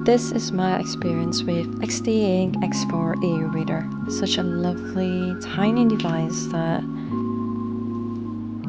this is my experience with Xteink X4 e-reader. Such a lovely tiny device that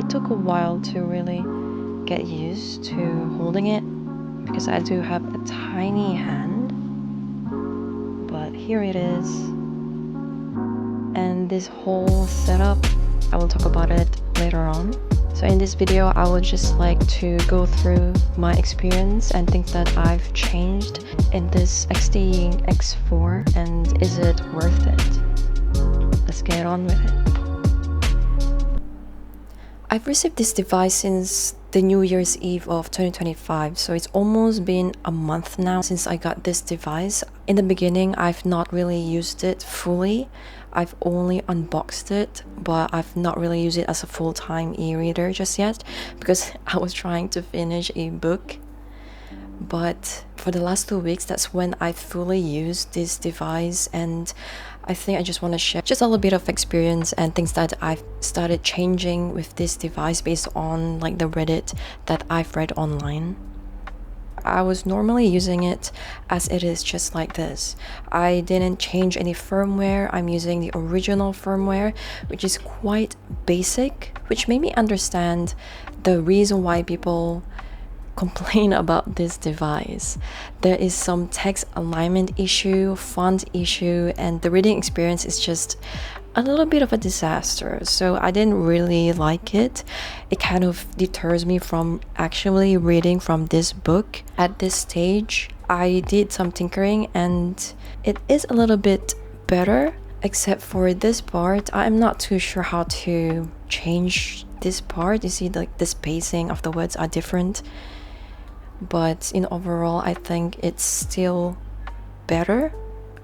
it took a while to really get used to holding it because I do have a tiny hand, but here it is. And this whole setup, I will talk about it later on. So in this video, I would just like to go through my experience and things that I've changed in this Xteink X4 and is it worth it? Let's get on with it. I've received this device since the New Year's Eve of 2025, so it's almost been a month now since I got this device. In the beginning, I've not really used it fully. I've only unboxed it, but I've not really used it as a full-time e-reader just yet because I was trying to finish a book. But for the last 2 weeks, that's when I fully used this device, and I think I just want to share just a little bit of experience and things that I've started changing with this device based on like the Reddit that I've read online. I was normally using it as it is, just like this. I didn't change any firmware. I'm using the original firmware, which is quite basic, which made me understand the reason why people complain about this device. There is some text alignment issue, font issue, and the reading experience is just a little bit of a disaster, so I didn't really like it. It kind of deters me from actually reading from this book. At this stage, I did some tinkering and it is a little bit better, except for this part. I'm not too sure how to change this part. You see, like the spacing of the words are different, but in overall, I think it's still better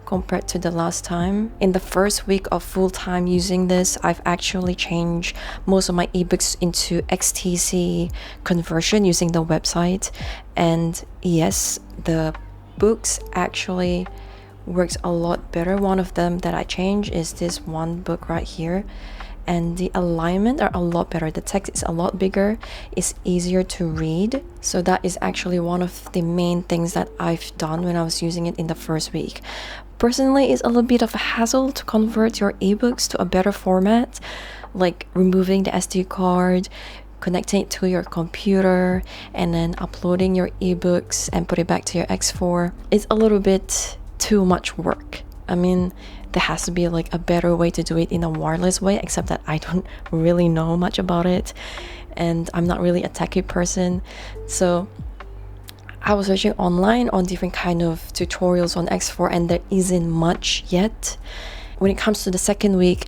compared to the last time. In the first week of full-time using this, I've actually changed most of my ebooks into XTC conversion using the website, and yes, the books actually works a lot better. One of them that I changed is this one book right here, and the alignment are a lot better. The text is a lot bigger, it's easier to read. So that is actually one of the main things that I've done when I was using it in the first week. Personally, it's a little bit of a hassle to convert your ebooks to a better format, like removing the SD card, connecting it to your computer, and then uploading your ebooks and put it back to your X4. It's a little bit too much work. I mean, there has to be like a better way to do it in a wireless way, except that I don't really know much about it and I'm not really a techie person. So I was searching online on different kind of tutorials on X4 and there isn't much yet. When it comes to the second week,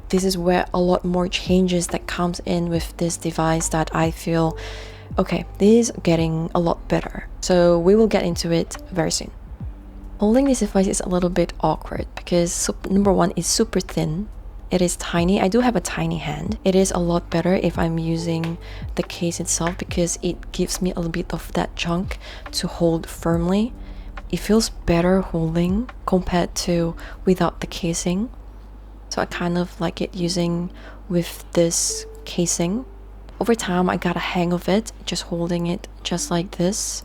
this is where a lot more changes that comes in with this device that I feel, okay, this is getting a lot better. So we will get into it very soon. Holding this device is a little bit awkward because number one, it's super thin. It is tiny. I do have a tiny hand. It is a lot better if I'm using the case itself because it gives me a little bit of that chunk to hold firmly. It feels better holding compared to without the casing. So I kind of like it using with this casing. Over time, I got a hang of it, just holding it just like this.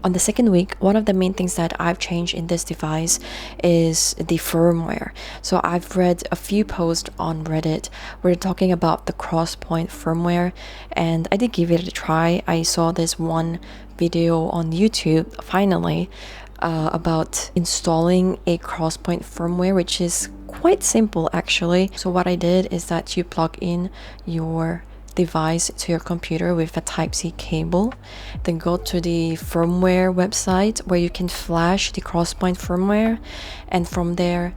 On the second week, one of the main things that I've changed in this device is the firmware. So I've read a few posts on Reddit where they're talking about the Crosspoint Firmware, and I did give it a try. I saw this one video on YouTube, finally, about installing a Crosspoint Firmware, which is quite simple actually. So what I did is that you plug in your device to your computer with a Type-C cable, then go to the firmware website where you can flash the Crosspoint firmware, and from there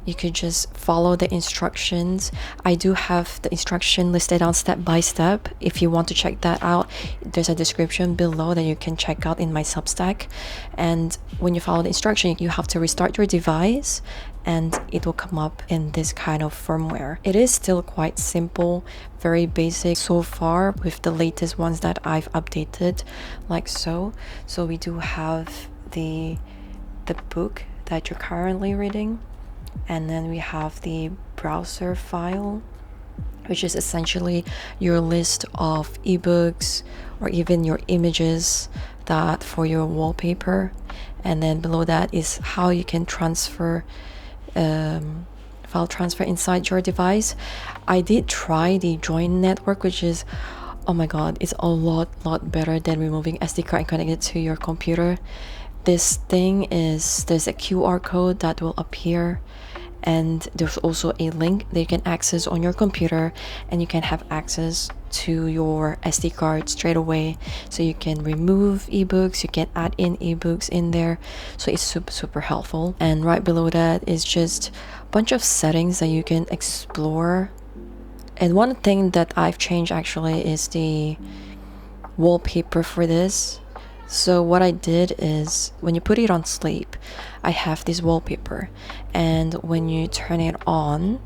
you could just follow the instructions. I do have the instruction listed on step by step. If you want to check that out, there's a description below that you can check out in my Substack. And when you follow the instruction, you have to restart your device and it will come up in this kind of firmware. It is still quite simple, very basic so far with the latest ones that I've updated, like so. So we do have the book that you're currently reading, and then we have the browser file, which is essentially your list of ebooks or even your images that for your wallpaper. and then below that is how you can transfer file transfer inside your device. I did try the join network, which is, oh my god, it's a lot better than removing SD card and connecting it to your computer. This thing is, there's a QR code that will appear, and there's also a link that you can access on your computer, and you can have access to your SD card straight away. So you can remove ebooks, you can add in ebooks in there, so it's super helpful. And right below that is just a bunch of settings that you can explore. And one thing that I've changed actually is the wallpaper for this. So what I did is, when you put it on sleep, I have this wallpaper, and when you turn it on,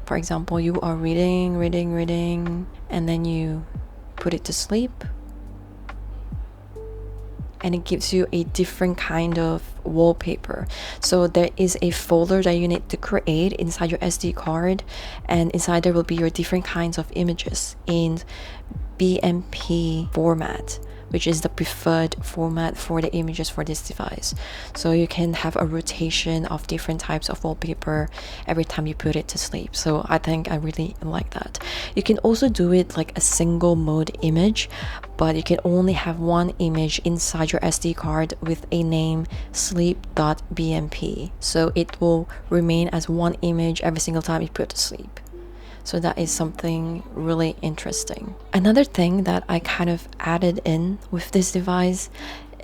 for example, you are reading, and then you put it to sleep, and it gives you a different kind of wallpaper. So there is a folder that you need to create inside your SD card, and inside there will be your different kinds of images in BMP format, which is the preferred format for the images for this device. So you can have a rotation of different types of wallpaper every time you put it to sleep. So I think I really like that. You can also do it like a single mode image, but you can only have one image inside your SD card with a name sleep.bmp. So it will remain as one image every single time you put to sleep. So that is something really interesting. Another thing that I kind of added in with this device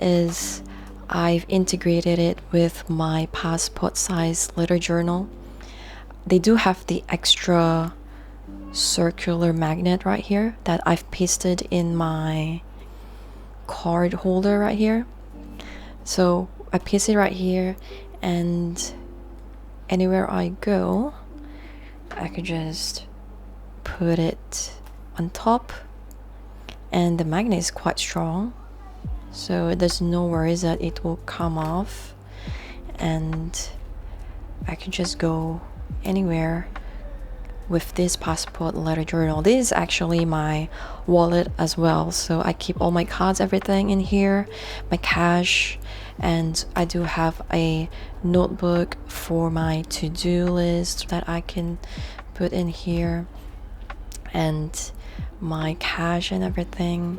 is I've integrated it with my passport size letter journal. They do have the extra circular magnet right here that I've pasted in my card holder right here. So I paste it right here, and anywhere I go, I could just put it on top, and the magnet is quite strong, so there's no worries that it will come off, and I can just go anywhere with this passport letter journal. This is actually my wallet as well, so I keep all my cards, everything in here, my cash, and I do have a notebook for my to-do list that I can put in here, and my cash and everything,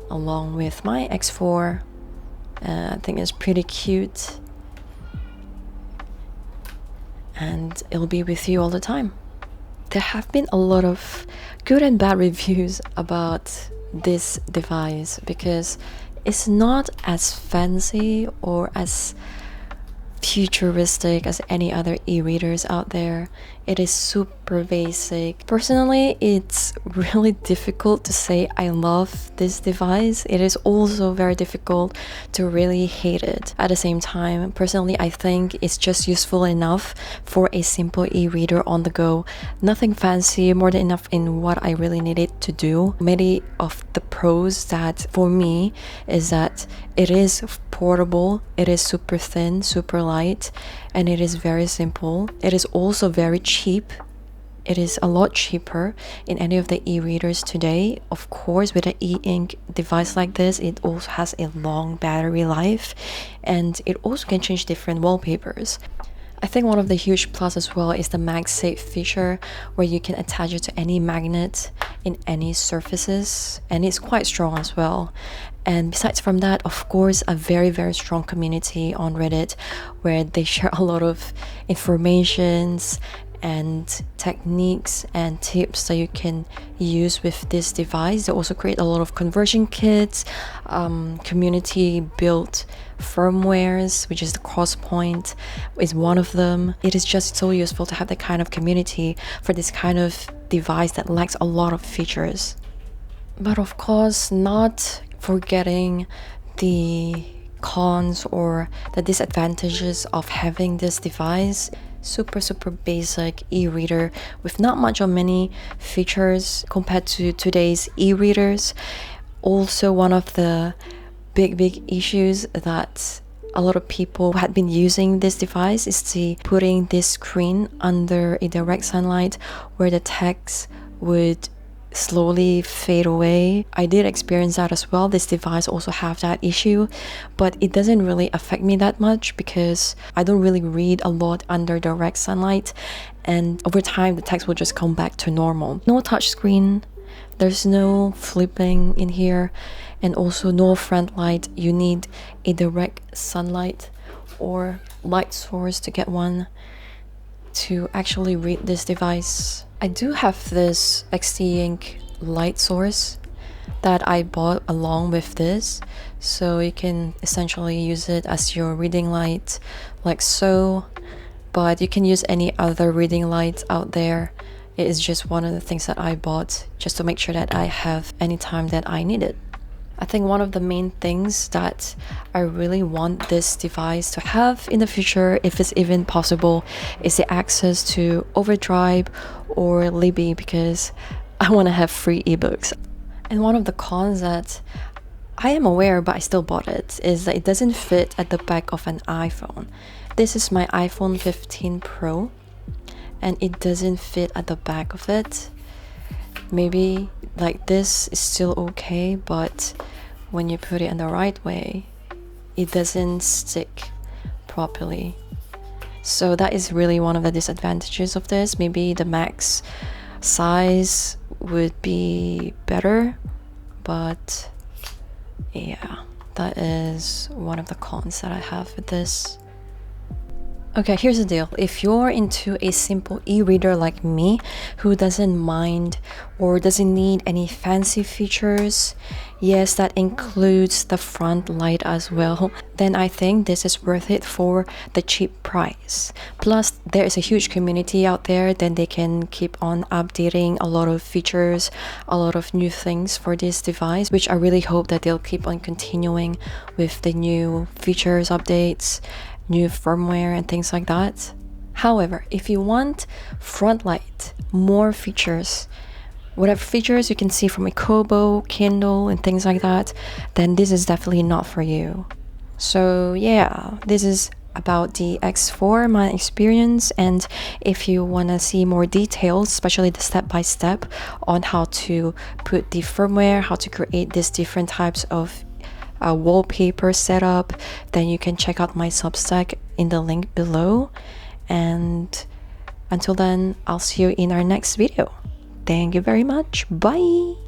along with my X4. I think it's pretty cute, and it'll be with you all the time. There have been a lot of good and bad reviews about this device because it's not as fancy or as futuristic as any other e-readers out there. It is super basic. Personally, it's really difficult to say I love this device. It is also very difficult to really hate it. At the same time, personally, I think it's just useful enough for a simple e-reader on the go. Nothing fancy, more than enough in what I really need it to do. Many of the pros that for me is that it is portable, it is super thin, super light, and it is very simple. It is also very cheap. It is a lot cheaper in any of the e-readers today. Of course, with an e-ink device like this, it also has a long battery life, and it also can change different wallpapers. I think one of the huge plus as well is the MagSafe feature, where you can attach it to any magnet in any surfaces, and it's quite strong as well. And besides from that, of course, a very strong community on Reddit where they share a lot of informations and techniques and tips that you can use with this device. They also create a lot of conversion kits, community built firmwares, which is the Crosspoint is one of them. It is just so useful to have that kind of community for this kind of device that lacks a lot of features. But of course, not forgetting the cons or the disadvantages of having this device. Super basic e-reader with not much or many features compared to today's e-readers. Also, one of the big issues that a lot of people who had been using this device is putting this screen under a direct sunlight where the text would slowly fade away. I did experience that as well. This device also have that issue, but it doesn't really affect me that much because I don't really read a lot under direct sunlight, and over time the text will just come back to normal. No touch screen, there's no flipping in here, and also no front light. You need a direct sunlight or light source to get one to actually read this device. I do have this Xteink light source that I bought along with this, so you can essentially use it as your reading light like so, but you can use any other reading light out there. It is just one of the things that I bought just to make sure that I have any time that I need it. I think one of the main things that I really want this device to have in the future, if it's even possible, is the access to Overdrive or Libby, because I want to have free ebooks. And one of the cons that I am aware, but I still bought it, is that it doesn't fit at the back of an iPhone. This is my iPhone 15 Pro, and it doesn't fit at the back of it. Maybe like this is still okay, but when you put it in the right way, it doesn't stick properly. So that is really one of the disadvantages of this. Maybe the max size would be better, but yeah, that is one of the cons that I have with this. Okay, here's the deal. If you're into a simple e-reader like me, who doesn't mind or doesn't need any fancy features, yes, that includes the front light as well, then I think this is worth it for the cheap price. Plus, there is a huge community out there, then they can keep on updating a lot of features, a lot of new things for this device, which I really hope that they'll keep on continuing with the new features, updates, new firmware and things like that. However, if you want front light, more features, whatever features you can see from a Kobo, Kindle and things like that, then this is definitely not for you. So yeah, this is about the X4, my experience, and if you want to see more details, especially the step-by-step on how to put the firmware, how to create these different types of wallpaper setup, then you can check out my Substack in the link below. And until then, I'll see you in our next video. Thank you very much. Bye.